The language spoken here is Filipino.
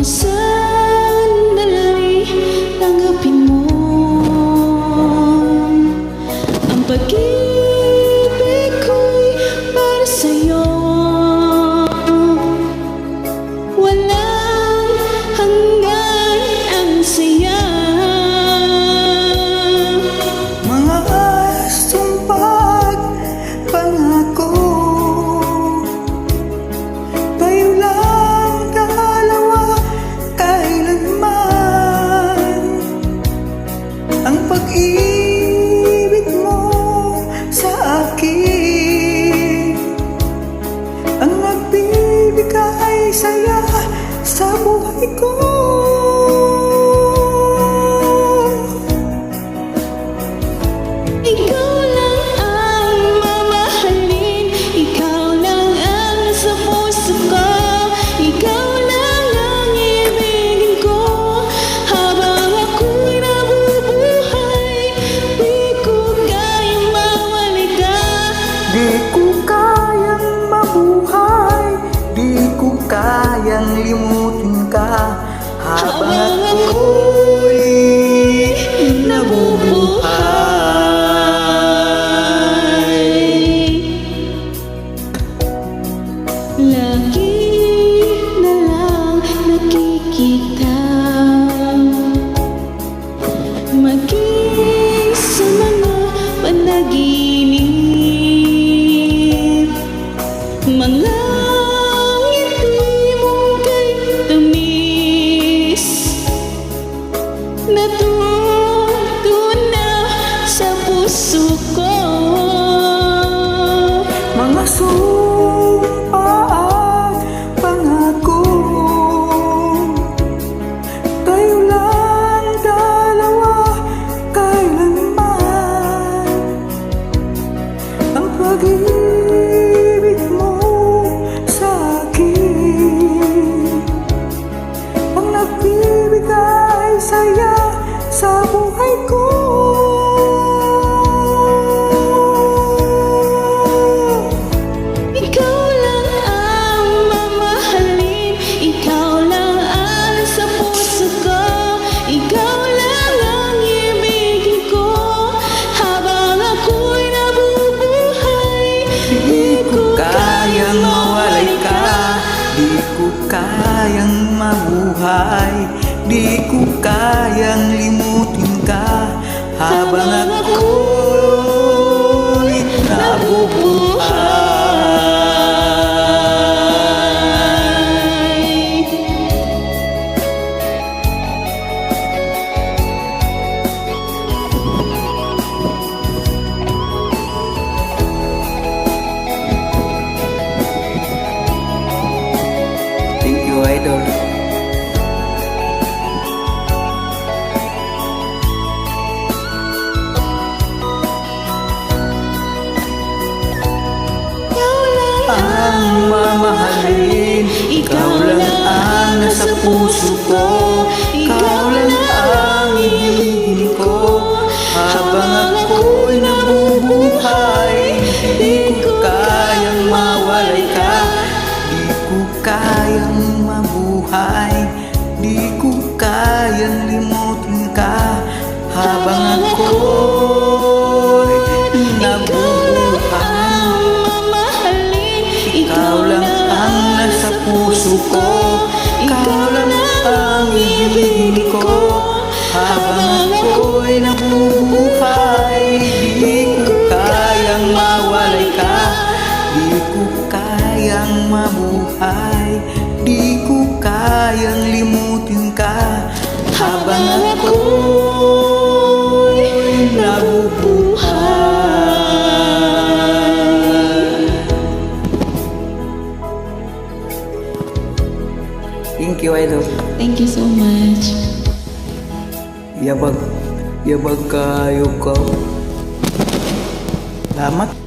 sandali, tanggapin mo ang pag-ibig ko'y para sa'yo. Walang hanggan ang saya. Mga astong pagpangako, tayo lang dalawa kailanman. Ang pag-ibig mo sa akin ang nagbibigay saya sa buhay ko. Ikaw lang ang mamahalin, ikaw lang ang nasa puso ko, ikaw lang ang ibigin ko habang ako'y nabubuhay. Di ko kayang mawali ka, Di ko kayang mabuhay, di ko kayang limutin ka habang ako'y nabubuhay. Lagi na lang nakikita, maging sa mga panaginip, mga ngiti mong kay tamis, natutunaw sa puso ko. Mga sumpa at pangako, tayo lang dalawa kailanman. Ang pag-ibig mo sa akin ang nagbibigay saya sa buhay ko. Ikaw lang ang mamahalin, ikaw lang ang nasa puso ko, ikaw lang ang ibigin ko habang ako'y nabubuhay. Di ko kayang mawalay ka, di ko kayang mabuhay, di ko kayang limutin ka habang ako'y nabubuhay. Thank you, Idol. Ang mamahalin, ikaw lang ang nasa puso ko, ikaw lang ang ibigin ko habang ako'y nabubuhay. Di ko kayang mawalay ka, di ko kayang mabuhay, di ko kayang limutin ka habang ako'y nabubuhay. Ikaw lang ang nasa puso ko, ikaw lang ang ibigin ko habang ako'y nabubuhay. Di ko kayang mawalay ka, di ko kayang mabuhay, di ko kayang limutin ka habang ako'y nabubuhay. Thank you, Idol. Thank you so much. Yabag kayo ka. Salamat.